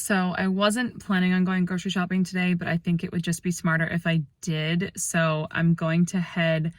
So I wasn't planning on going grocery shopping today, but I think it would just be smarter if I did. So I'm going to head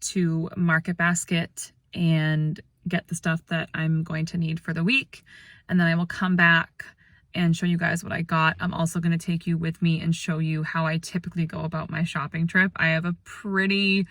to Market Basket and get the stuff that I'm going to need for the week. And then I will come back and show you guys what I got. I'm also going to take you with me and show you how I typically go about my shopping trip. I have a pretty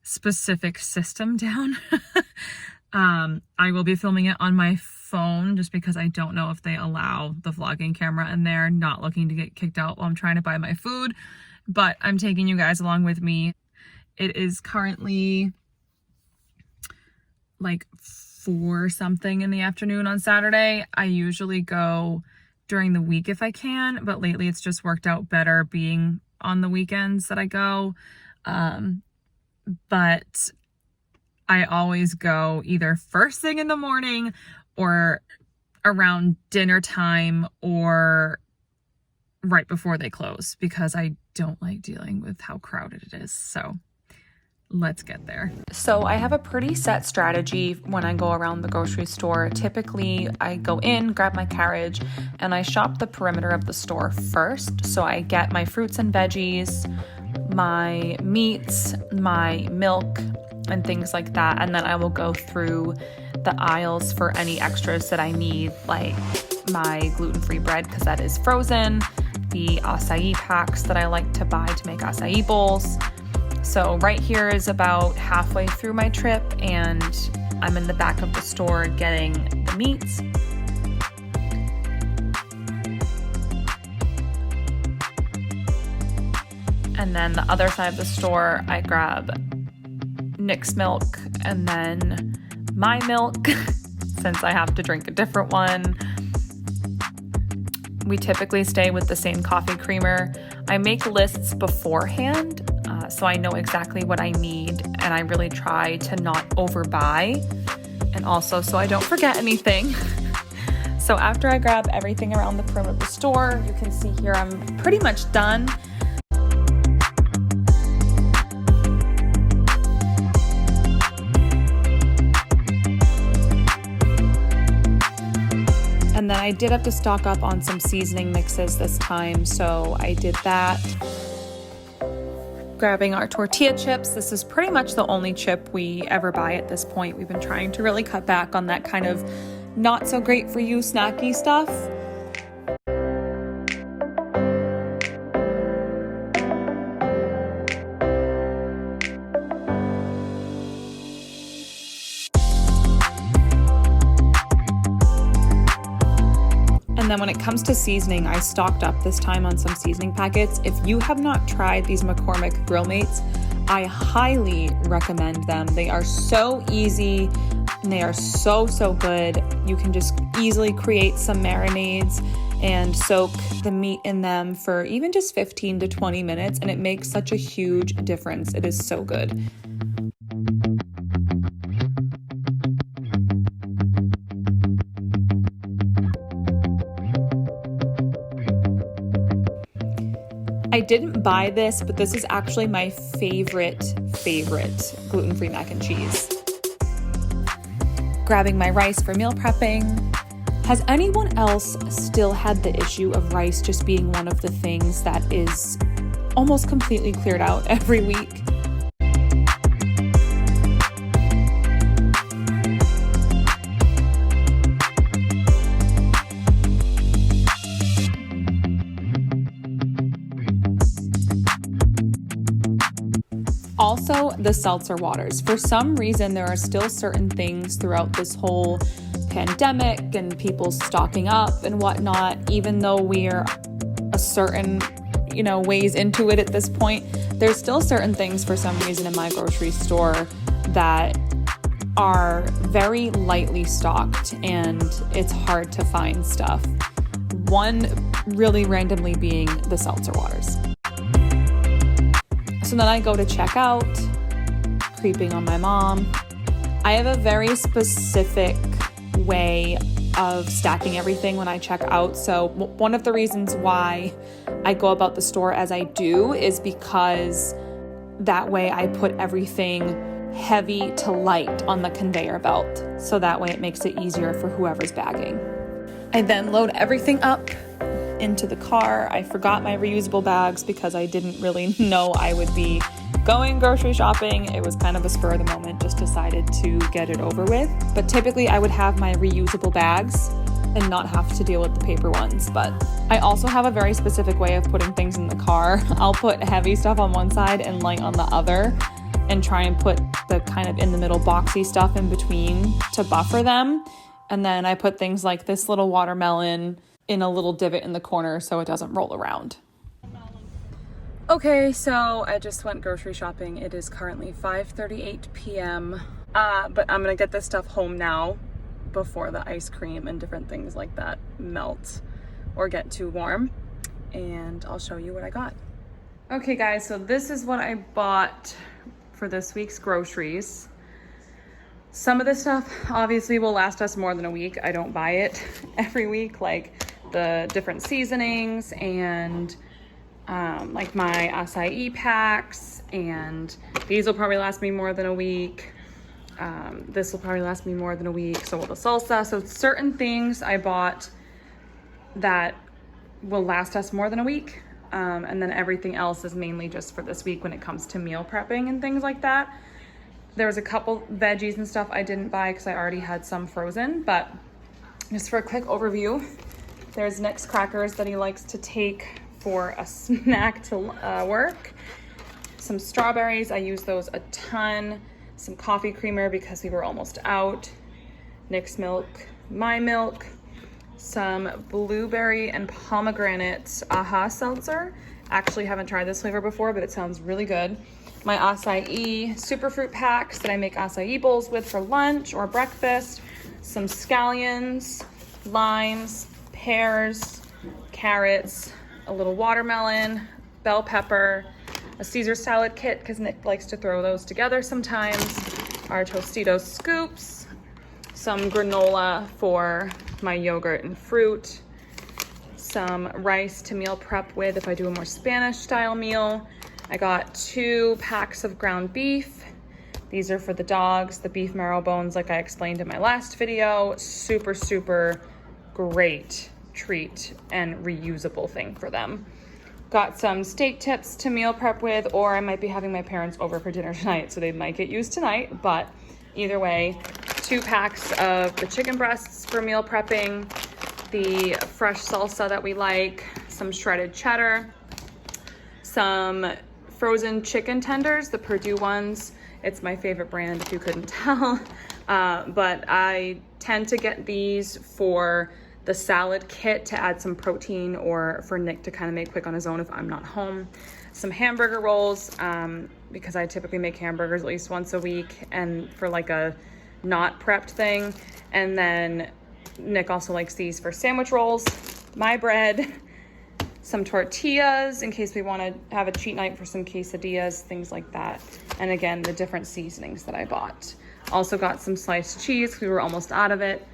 specific system down. I will be filming it on my phone just because I don't know if they allow the vlogging camera in there, not looking to get kicked out while I'm trying to buy my food, but I'm taking you guys along with me. It is currently like 4 something in the afternoon on Saturday. I usually go during the week if I can, but lately it's just worked out better being on the weekends that I go. But I always go either first thing in the morning or around dinner time or right before they close because I don't like dealing with how crowded it is. So let's get there. So I have a pretty set strategy when I go around the grocery store. Typically, I go in, grab my carriage, and I shop the perimeter of the store first. So I get my fruits and veggies, my meats, my milk, and things like that. And then I will go through the aisles for any extras that I need, like my gluten-free bread, because that is frozen, the acai packs that I like to buy to make acai bowls. So right here is about halfway through my trip, and I'm in the back of the store getting the meats. And then the other side of the store, I grab Nick's milk and then my milk, since I have to drink a different one. We typically stay with the same coffee creamer. I make lists beforehand, so I know exactly what I need, and I really try to not overbuy, and also so I don't forget anything. So after I grab everything around the perimeter of the store, you can see here I'm pretty much done. And then I did have to stock up on some seasoning mixes this time, so I did that. Grabbing our tortilla chips. This is pretty much the only chip we ever buy at this point. We've been trying to really cut back on that kind of not so great for you snacky stuff. And then when it comes to seasoning, I stocked up this time on some seasoning packets. If you have not tried these McCormick Grill Mates, I highly recommend them. They are so easy and they are so good. You can just easily create some marinades and soak the meat in them for even just 15 to 20 minutes, and it makes such a huge difference. It is so good. I didn't buy this, but this is actually my favorite gluten-free mac and cheese. Grabbing my rice for meal prepping. Has anyone else still had the issue of rice just being one of the things that is almost completely cleared out every week? Also, the seltzer waters. For some reason, there are still certain things throughout this whole pandemic and people stocking up and whatnot, even though we're a certain, ways into it at this point, there's still certain things for some reason in my grocery store that are very lightly stocked and it's hard to find stuff. One really randomly being the seltzer waters. So then I go to check out, creeping on my mom. I have a very specific way of stacking everything when I check out. So one of the reasons why I go about the store as I do is because that way I put everything heavy to light on the conveyor belt. So that way it makes it easier for whoever's bagging. I then load everything up into the car. I forgot my reusable bags because I didn't really know I would be going grocery shopping. It was kind of a spur of the moment, just decided to get it over with. But typically I would have my reusable bags and not have to deal with the paper ones. But I also have a very specific way of putting things in the car. I'll put heavy stuff on one side and light on the other, and try and put the kind of in the middle boxy stuff in between to buffer them. And then I put things like this little watermelon in a little divot in the corner so it doesn't roll around. Okay, so I just went grocery shopping. It is currently 5:38 p.m. But I'm gonna get this stuff home now before the ice cream and different things like that melt or get too warm. And I'll show you what I got. Okay guys, so this is what I bought for this week's groceries. Some of this stuff obviously will last us more than a week. I don't buy it every week, like the different seasonings and like my acai packs, and these will probably last me more than a week. This will probably last me more than a week, so will the salsa. So certain things I bought that will last us more than a week. And then everything else is mainly just for this week when it comes to meal prepping and things like that. There was a couple veggies and stuff I didn't buy because I already had some frozen, but just for a quick overview, there's Nick's crackers that he likes to take for a snack to work. Some strawberries, I use those a ton. Some coffee creamer because we were almost out. Nick's milk, my milk. Some blueberry and pomegranate aha seltzer. Actually haven't tried this flavor before, but it sounds really good. My acai superfruit packs that I make acai bowls with for lunch or breakfast. Some scallions, limes, pears, carrots, a little watermelon, bell pepper, a Caesar salad kit because Nick likes to throw those together sometimes. Our Tostitos scoops, some granola for my yogurt and fruit, some rice to meal prep with if I do a more Spanish style meal. I got 2 packs of ground beef. These are for the dogs, the beef marrow bones like I explained in my last video. Super, super great treat and reusable thing for them. Got some steak tips to meal prep with, or I might be having my parents over for dinner tonight, so they might get used tonight, but either way, 2 packs of the chicken breasts for meal prepping, the fresh salsa that we like, some shredded cheddar, some frozen chicken tenders, the Purdue ones. It's my favorite brand if you couldn't tell, but I tend to get these for the salad kit to add some protein, or for Nick to kind of make quick on his own if I'm not home. Some Hamburger Rolls, because I typically make hamburgers at least once a week and for like a not prepped thing. And then Nick also likes these for sandwich rolls, my bread, some tortillas in case we want to have a cheat night for some quesadillas, things like that. And again, the different seasonings that I bought. Also got some sliced cheese. We were almost out of it.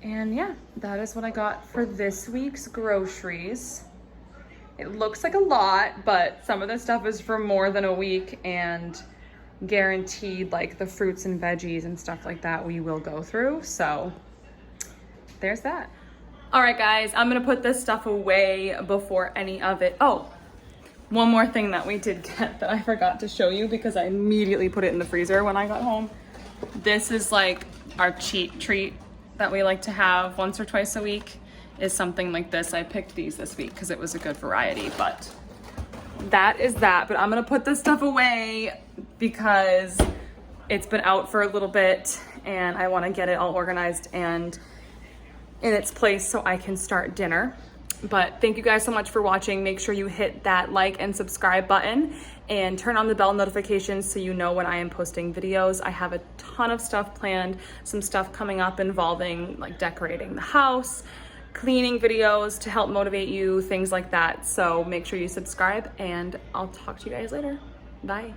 And yeah, that is what I got for this week's groceries. It looks like a lot, but some of the stuff is for more than a week, and guaranteed like the fruits and veggies and stuff like that we will go through. So there's that. All right, guys, I'm gonna put this stuff away before any of it. Oh, one more thing that we did get that I forgot to show you because I immediately put it in the freezer when I got home. This is like our cheat treat that we like to have once or twice a week, is something like this. I picked these this week because it was a good variety, but that is that. But I'm gonna put this stuff away because it's been out for a little bit and I want to get it all organized and in its place so I can start dinner. But thank you guys so much for watching. Make sure you hit that like and subscribe button and turn on the bell notifications so you know when I am posting videos. I have a ton of stuff planned, some stuff coming up involving like decorating the house, cleaning videos to help motivate you, things like that. So make sure you subscribe and I'll talk to you guys later. Bye.